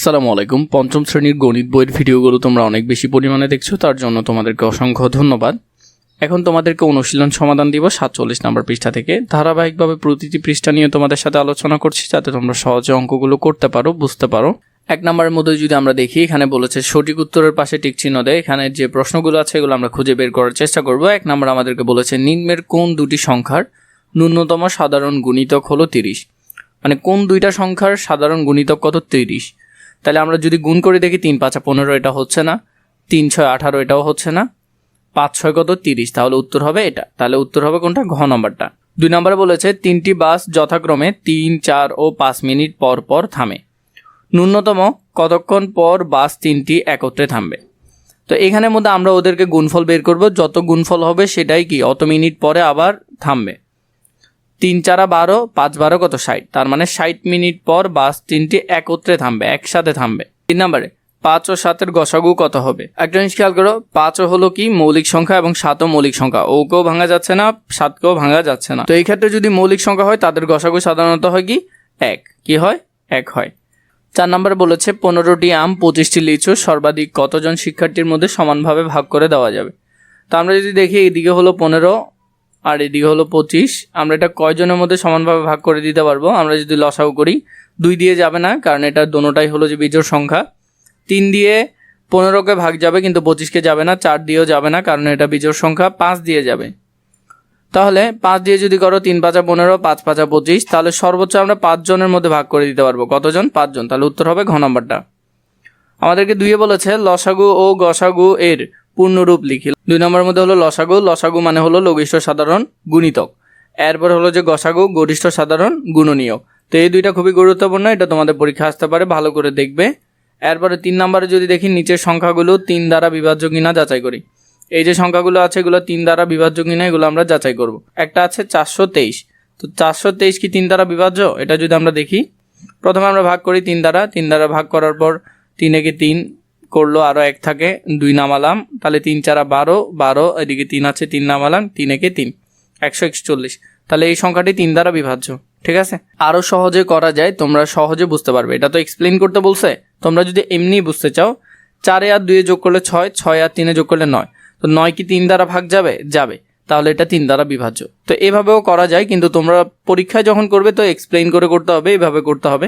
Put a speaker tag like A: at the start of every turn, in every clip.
A: আসসালামু আলাইকুম। পঞ্চম শ্রেণীর গণিত বইয়ের ভিডিওগুলো তোমরা অনেক বেশি পরিমাণে দেখছো, তার জন্য তোমাদেরকে অসংখ্য ধন্যবাদ। এখন তোমাদেরকে অনুশীলন সমাধান দিব 47 নম্বর পৃষ্ঠা থেকে। ধারাবাহিকভাবে প্রতিটি পৃষ্ঠা নিয়ে তোমাদের সাথে আলোচনা করছি, যাতে তোমরা সহজে অঙ্কগুলো করতে পারো, বুঝতে পারো। 1 নম্বরের মধ্যে যদি আমরা দেখি, এখানে বলেছে সঠিক উত্তরের পাশে টিক চিহ্ন দেয়। এখানে যে প্রশ্নগুলো আছে এগুলো আমরা খুঁজে বের করার চেষ্টা করব। 1 নম্বর আমাদেরকে বলেছে নিম্নের কোন দুটি সংখ্যার ন্যূনতম সাধারণ গুণিতক হলো 30। মানে কোন দুইটা সংখ্যার সাধারণ গুণিতক কত? 30। তাহলে আমরা যদি গুণ করে দেখি, 3 5 15, এটা হচ্ছে না। 3 6 18, এটাও হচ্ছে না। 5 6 কত? 30। তাহলে উত্তর হবে এটা। তাহলে উত্তর হবে কোনটা? ঘ নম্বরটা। 2 নম্বরে বলেছে 3টি বাস যথাক্রমে 3 4 ও 5 মিনিট পর পর থামে। ন্যূনতম কতক্ষণ পর বাস 3টি একত্রে থামবে? তো এখানের মধ্যে আমরা ওদেরকে গুণফল বের করব। যত গুণফল হবে সেটাই কি অত মিনিট পরে আবার থামবে। 3 4 12, 5 12 কত? 60। তার মানে 60 মিনিট পর বাস 3টি একত্রে থামবে, একসাথে থামবে। 3 নম্বরে 5 ও 7-এর গসাগু কত হবে? একটা জিনিস খেয়াল করো, 5 হলো কি মৌলিক সংখ্যা এবং 7ও মৌলিক সংখ্যা। ওকেও ভাঙা যাচ্ছে না, 7কেও ভাঙা যাচ্ছে না। তো এই ক্ষেত্রে যদি মৌলিক সংখ্যা হয় তাদের গসাগু সাধারণত হয় কি 1। কি হয়? 1 হয়। 4 নম্বরে বলেছে 15টি আম 25টি লিচু সর্বাধিক কতজন শিক্ষার্থীর মধ্যে সমানভাবে ভাগ করে দেওয়া যাবে? তো আমরা যদি দেখি, এদিকে হলো 15 আর এদিকে হলো 25, আমরা এটা কয়জনের মধ্যে সমানভাবে ভাগ করে দিতে পারবো? আমরা যদি লসাগু করি, 2 দিয়ে যাবে না, কারণ এটা দোনোটাই হলো যে বিজোড় সংখ্যা। 3 দিয়ে 15কে ভাগ যাবে, কিন্তু 25কে যাবে না। 4 দিয়েও যাবে না, কারণ এটা বিজোড় সংখ্যা। 5 দিয়ে যাবে। তাহলে 5 দিয়ে যদি করো, 3 5 15, 5 5 25, তাহলে সর্বোচ্চ আমরা 5 জনের মধ্যে ভাগ করে দিতে পারবো। কতজন? 5 জন। তাহলে উত্তর হবে ঘ নম্বরটা। আমাদেরকে 2 বলেছে লসাগু ও গসাগু এর পূর্ণরূপ লিখি। 2 নম্বরের মধ্যে হলো লসাগু। লসাগু মানে হলো লঘিষ্ঠ সাধারণ গুণিতক। এরপর হলো যে গসাগু, গরিষ্ঠ সাধারণ গুণনীয়ক। তো এই দুইটা খুবই গুরুত্বপূর্ণ, এটা তোমাদের পরীক্ষা আসতে পারে, ভালো করে দেখবে। এরপরে 3 নম্বরে যদি দেখি, নিচের সংখ্যাগুলো 3 দ্বারা বিভাজ্য কিনা যাচাই করি। এই যে সংখ্যাগুলো আছে এগুলো 3 দ্বারা বিভাজ্য কিনা, এগুলো আমরা যাচাই করব। একটা আছে 423। তো 423 কি 3 দ্বারা বিভাজ্য? এটা যদি আমরা দেখি, প্রথমে আমরা ভাগ করি 3 দ্বারা। 3 দ্বারা ভাগ করার পর 3 একে 3 করলো, আরও 1 থাকে, 2 নামালাম। তাহলে 3 4 12 12, এদিকে 3 আছে, 3 নামালাম, 3 একে 3, 141। তাহলে এই সংখ্যাটি 3 দ্বারা বিভাজ্য। ঠিক আছে, আরও সহজে করা যায়, তোমরা সহজে বুঝতে পারবে। এটা তো এক্সপ্লেন করতে বলছে, তোমরা যদি এমনি বুঝতে চাও, 4 আর 2 যোগ করলে 6, 6 আর 3 যোগ করলে 9। তো 9 কি 3 দ্বারা ভাগ যাবে? যাবে। তাহলে এটা 3 দ্বারা বিভাজ্য। তো এভাবেও করা যায়, কিন্তু তোমরা পরীক্ষায় যখন করবে তো এক্সপ্লেন করে করতে হবে, এভাবে করতে হবে।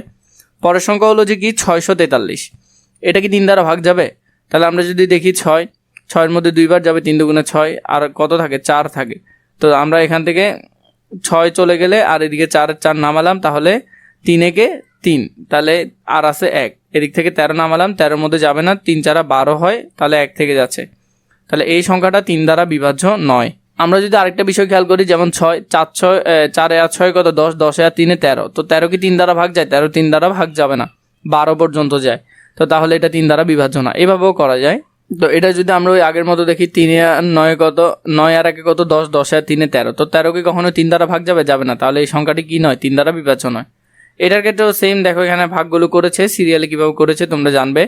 A: পরের সংখ্যা হলো যে কি 643। এটা কি 3 দ্বারা ভাগ যাবে? তাহলে আমরা যদি দেখি, 6-6-এর মধ্যে 2 বার যাবে, 3 দুগুণে 6, আর কত থাকে? 4 থাকে। তো আমরা এখান থেকে 6 চলে গেলে আর এদিকে 4 নামালাম, তাহলে 3 একে 3, তাহলে আর আছে 1। এদিক থেকে 13 নামালাম, 13-এর মধ্যে যাবে না, 3 4 12 হয়, তাহলে 1 থেকে যাচ্ছে। তাহলে এই সংখ্যাটা 3 দ্বারা বিভাজ্য নয়। আমরা যদি আরেকটা বিষয় খেয়াল করি, যেমন 4 আর 6 কত? 10, 10 আর 3 13। তো 13 কি 3 দ্বারা ভাগ যায়? 13 3 দ্বারা ভাগ যাবে না, 12 পর্যন্ত যায়। তো তাহলে এটা 3 দ্বারা বিভাজ্য না। এভাবেও করা যায়। তো এটা যদি আমরা ওই আগের মতো দেখি, 3 আর 9 কত? 9 আর 1 কত? 10, 10 আর 3 13। তো 13 কি কখনো 3 দ্বারা ভাগ যাবে? যাবে না। তাহলে এই সংখ্যাটি কি নয়? 3 দ্বারা বিভাজ্য নয়। এটার ক্ষেত্রেও সেম, দেখো এখানে ভাগগুলো করেছে, সিরিয়ালে কীভাবে করেছে তোমরা জানবে।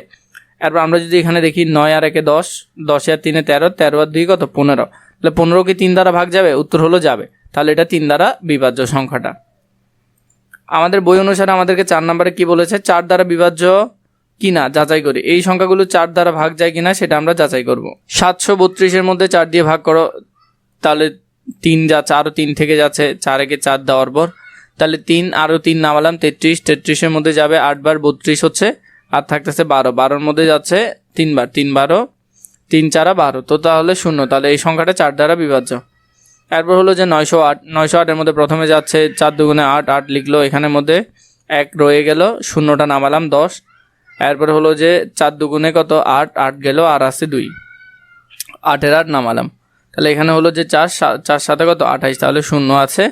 A: এরপর আমরা যদি এখানে দেখি, 9 আর 1 10, 10 আর 3 13, 13 আর 2 কত? 15। তাহলে 15 কি 3 দ্বারা ভাগ যাবে? উত্তর হলো যাবে। তাহলে এটা 3 দ্বারা বিভাজ্য সংখ্যাটা। আমাদের বই অনুসারে আমাদেরকে 4 নম্বরে কি বলেছে? 4 দ্বারা বিভাজ্য কিনা যাচাই করি। এই সংখ্যাগুলো 4 দ্বারা ভাগ যায় কিনা সেটা আমরা যাচাই করব। 732-এর মধ্যে 4 দিয়ে ভাগ করো, তাহলে 3 যা 4 ও 3 থেকে যাচ্ছে, 4 একে 4 দেওয়ার পর, তাহলে 3 আরও 3 নামালাম, 33, 33-এর মধ্যে যাবে 8 বার, 32 হচ্ছে, আর থাকতেছে 12, 12-এর মধ্যে যাচ্ছে 3 বার, 3 12, 3 4 12। তো তাহলে 0। তাহলে এই সংখ্যাটা 4 দ্বারা বিভাজ্য। এরপর হলো যে 908, 908-এর মধ্যে প্রথমে যাচ্ছে 4 দুগুণে 8, 8 লিখলো, এখানের মধ্যে 1 রয়ে গেল, 0টা নামালাম, 10। এরপরে হলো যে 4 দুগুণে কত? 8, 8 গেল, আর আছে 2, 8-এর 8 নামালাম। তাহলে এখানে হলো যে 4 7 কত? 28। তাহলে 0 আছে,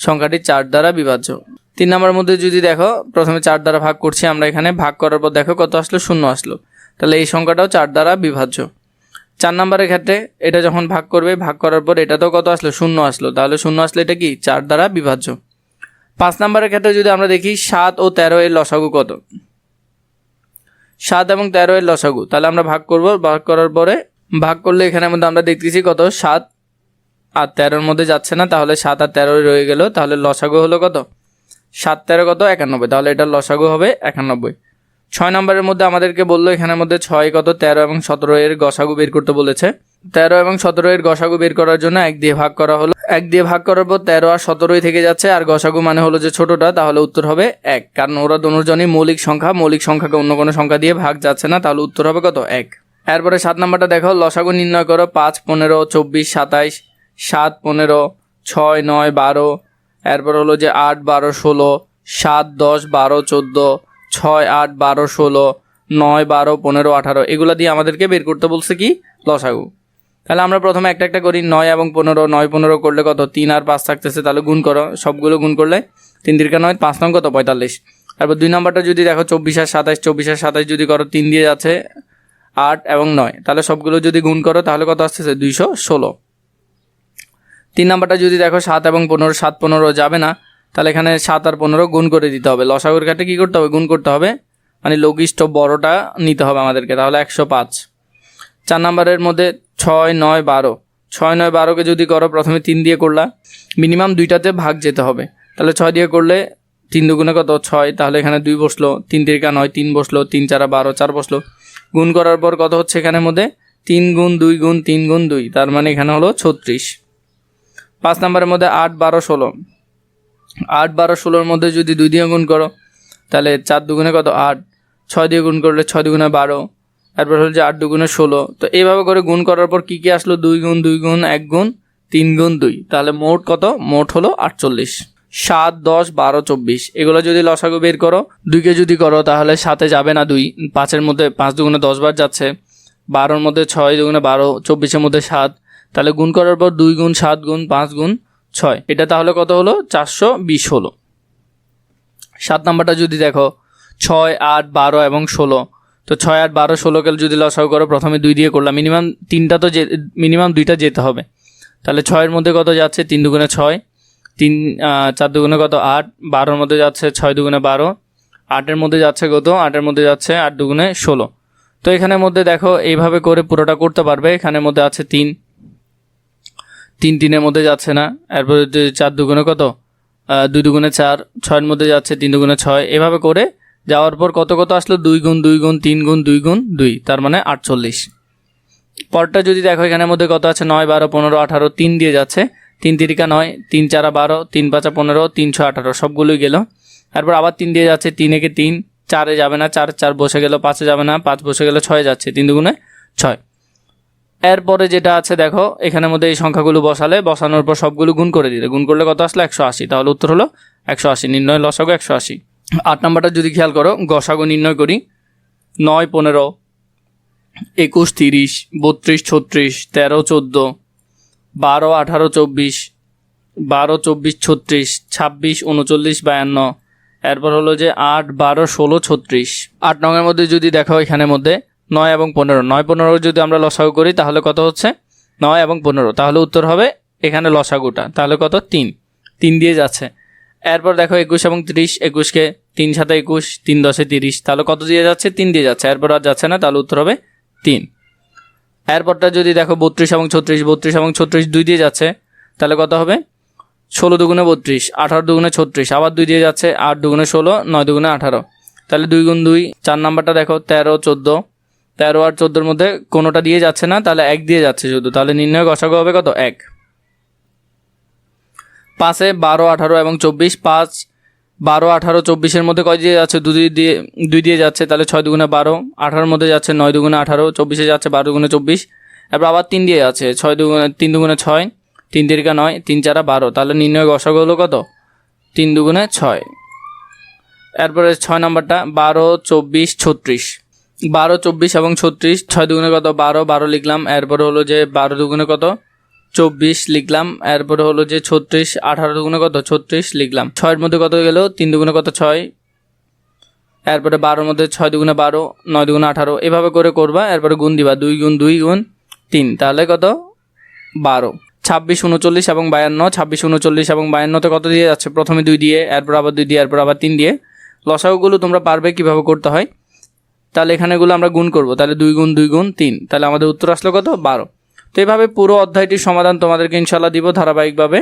A: সংখ্যাটি 4 দ্বারা বিভাজ্য। 3 নম্বরের মধ্যে যদি দেখো, প্রথমে 4 দ্বারা ভাগ করছি আমরা, এখানে ভাগ করার পর দেখো কত আসলো? 0 আসলো। তাহলে এই সংখ্যাটাও 4 দ্বারা বিভাজ্য। 4 নম্বরের ক্ষেত্রে এটা যখন ভাগ করবে, ভাগ করার পর এটাতেও কত আসলো? 0 আসলো। তাহলে 0 আসলে এটা কি 4 দ্বারা বিভাজ্য। 5 নম্বরের ক্ষেত্রে যদি আমরা দেখি, 7 ও 13 এর লসাগু কত? 7 এবং 13 এর লসাগু। তাহলে আমরা ভাগ করব, ভাগ করার পরে ভাগ করলে এখানের মধ্যে আমরা দেখতেছি কত? 7 আর 13-এর মধ্যে যাচ্ছে না, তাহলে 7 আর 13 রয়ে গেল। তাহলে লসাগু হলো কত? 7 13 কত? 91। তাহলে এটার লসাগু হবে 91। 6 নম্বরের মধ্যে আমাদেরকে বললো এখানের মধ্যে 6 কত 13 এবং 17 এর গসাগু বের করতে বলেছে। 13 এবং 17 এর গসাগু বের করার জন্য 1 দিয়ে ভাগ করা হলো। 1 দিয়ে ভাগ করার পর 13 আর 17ই থেকে যাচ্ছে, আর গসাগু মানে হলো যে ছোটটা, তাহলে উত্তর হবে 1, কারণ ওরা দুজনই মৌলিক সংখ্যা, মৌলিক সংখ্যাকে অন্য কোনো সংখ্যা দিয়ে ভাগ যাচ্ছে না, তাহলে উত্তর হবে কত 1। এরপরে 7 নম্বরটা দেখো, লসাগু নির্ণয় করো। 5 15 24 27, 7 15 6 9 12, এরপর হলো যে 8 12 16, 7 10 12 14, 6 8 12 16, 9 12 15 18, এগুলো দিয়ে আমাদেরকে বের করতে বলছে কি লসাগু। তাহলে আমরা প্রথমে একটা একটা করি। 9 এবং 15, 9 15 করলে কত 3 আর 5 থাকতেছে, তাহলে গুণ করো, সবগুলো গুণ করলে 3 3 9, 5 9 কত 45। তারপর 2 নম্বরটা যদি দেখো 24 আর 27, 24 আর 27 যদি করো 3 দিয়ে যাচ্ছে 8 এবং 9, তাহলে সবগুলো যদি গুণ করো তাহলে কত আসতেছে 216। 3 নম্বরটা যদি দেখো 7 এবং 15, 7 15 যাবে না, তাহলে এখানে 7 আর 15 গুণ করে দিতে হবে। লসাগুর ক্ষেত্রে কী করতে হবে, গুণ করতে হবে, মানে লঘিষ্ঠ বড়টা নিতে হবে আমাদেরকে, তাহলে 105। 4 নম্বরের মধ্যে 6 9 12, 6 9 12কে যদি করো প্রথমে 3 দিয়ে করলা, মিনিমাম 2টাতে ভাগ যেতে হবে, তাহলে 6 দিয়ে করলে 3 দুগুণে কত 6, তাহলে এখানে 2 বসলো, 3 3 9 3 বসলো, 3 4 12 4 বসলো। গুণ করার পর কত হচ্ছে এখানের মধ্যে 3 গুণ 2 গুণ 3 গুণ 2, তার মানে এখানে হলো 36। 5 নম্বরের মধ্যে 8 12 16, 8 12 16-র মধ্যে যদি 2 দিয়ে গুণ করো তাহলে 4 দুগুণে কত 8, 6 দিয়ে গুণ করলে 6 দুগুণে 12, তারপর হলো যে 8 দুগুণে 16। তো এইভাবে করে গুণ করার পর কী কী আসলো, 2 গুণ 2 গুণ 1 গুণ 3 গুণ 2, তাহলে মোট কত, মোট হলো 48। 7 10 12 24, এগুলো যদি লসাগু বের করো, 2কে যদি করো তাহলে 7-এ যাবে না 2, 5-এর মধ্যে 5 দুগুণে 10 বার যাচ্ছে, 12-র মধ্যে 6 দুগুণে 12, 24-এর মধ্যে 7, তাহলে গুণ করার পর 2 গুণ 7 গুণ 5 গুণ 6, এটা তাহলে কত হলো 420 হলো। 7 নম্বরটা যদি দেখো 6 8 12 এবং 16, তো 6 8 12 16কে যদি লসাগু করো প্রথমে 2 দিয়ে করলাম, মিনিমাম 2টা যেতে হবে, তাহলে 6-এর মধ্যে কত যাচ্ছে 3 দুগুণে 6, 3 4 দুগুণে কত 8, 12-র মধ্যে যাচ্ছে 6 দুগুণে 12, 8-এর মধ্যে যাচ্ছে কত 8-এর মধ্যে যাচ্ছে 8 দুগুণে 16। তো এখানের মধ্যে দেখো এইভাবে করে পুরোটা করতে পারবে। এখানের মধ্যে আছে 3 3-এর মধ্যে যাচ্ছে না, এরপর 4 দুগুণে কত 2 দুগুণে 4, 6-এর মধ্যে যাচ্ছে 3 দুগুণে 6, এভাবে করে যাওয়ার পর কত কত আসলো 2 গুণ 2 গুণ 3 গুণ 2 গুণ 2, তার মানে 48। পরটা যদি দেখো এখানের মধ্যে কত আছে 9 12 15 18, 3 দিয়ে যাচ্ছে, 3 3 9, 3 4 12, 3 5 15, 3 6 18, সবগুলোই গেল। তারপর আবার 3 দিয়ে যাচ্ছে, 3 একে 3, 4-এ যাবে না, 4 4 বসে গেল, 5-এ যাবে না, 5 বসে গেল, 6 যাচ্ছে, 3 দুগুণে 6। এরপরে যেটা আছে দেখো এখানের মধ্যে এই সংখ্যাগুলো বসানোর পর সবগুলো গুণ করে দিলে, গুণ করলে কত আসলো 180, তাহলে উত্তর হলো 180। নির্ণয় লসাগু 180। 8 নম্বরটা যদি খেয়াল করো, গসাগু নির্ণয় করি। 9 15, 21 30, 32 36, 13 14, 12 18 24, 12 24 36, 26 39 52, এরপর হলো যে 8 12 16 36। 8 নংয়ের মধ্যে যদি দেখো এখানের মধ্যে 9 এবং 15, 9 15 যদি আমরা লসাগু করি তাহলে কত হচ্ছে 9 এবং 15, তাহলে উত্তর হবে এখানে লসাগুটা, তাহলে কত 3 3 দিয়ে যাচ্ছে। এরপর দেখো 21 এবং 30, 21কে 3 7 21, 3 10 30, তাহলে কত দিয়ে যাচ্ছে 3 দিয়ে যাচ্ছে, এরপর আর যাচ্ছে না, তাহলে উত্তর হবে 3। এরপরটা যদি দেখো 32 এবং 36, 32 এবং 36 2 দিয়ে যাচ্ছে, তাহলে কত হবে 16 দুগুণে 32, 18 দুগুণে 36, আবার 2 দিয়ে যাচ্ছে, 8 দুগুণে 16, 9 দুগুণে 18, তাহলে 2 গুণ 2। 4 নাম্বারটা দেখো 13 14, 13 আর 14-এর মধ্যে কোনোটা দিয়ে যাচ্ছে না, তাহলে 1 দিয়ে যাচ্ছে শুধু, তাহলে নির্ণয় গসাগু হবে কত 1। 5-এ 12 18 এবং 24, 5 12 18 24-এর মধ্যে কয় দিয়ে যাচ্ছে 2 দিয়ে যাচ্ছে, তাহলে 6 দুগুণে 12, 18-এর মধ্যে যাচ্ছে 9 দুগুণে 18, 24-এ যাচ্ছে 12 দুগুণে 24, এরপর আবার 3 দিয়ে যাচ্ছে 3 দুগুণে 6, 3 3 9, 3 4 12, তাহলে নির্ণয় গসাগু হলো কত 3 দুগুণে 6। এরপরে 6 নাম্বারটা 12 24 36, 12 24 এবং 36, 6 দুগুণে কত 12, 12 লিখলাম, এরপরে হলো যে 12 দুগুণে কত 24 লিখলাম, এরপরে হলো যে 36, 18 দুগুণে কত 36 লিখলাম, 6-এর মধ্যে কত গেল 3 দুগুণে কত 6, এরপরে 12-এর মধ্যে 6 দুগুণে 12, 9 দুগুণে 18, এভাবে করে করবা, এরপরে গুণ দিবা 2 গুণ 2 গুণ 3, তাহলে কত 12। 26 39 এবং 52, 26 39 এবং 52-তে কত দিয়ে যাচ্ছে, প্রথমে 2 দিয়ে, এরপর আবার 2 দিয়ে, এরপর আবার 3 দিয়ে। লসাগুগুলো তোমরা পারবে কিভাবে করতে হয়, তাহলে এখানেগুলো আমরা গুণ করব, তাহলে 2 গুণ 2 গুণ 3, তাহলে আমাদের উত্তর আসলো কত 12। তো এইভাবে পুরো অধ্যায়টির সমাধান তোমাদেরকে ইনশাআল্লাহ দিব ধারাবাহিকভাবে।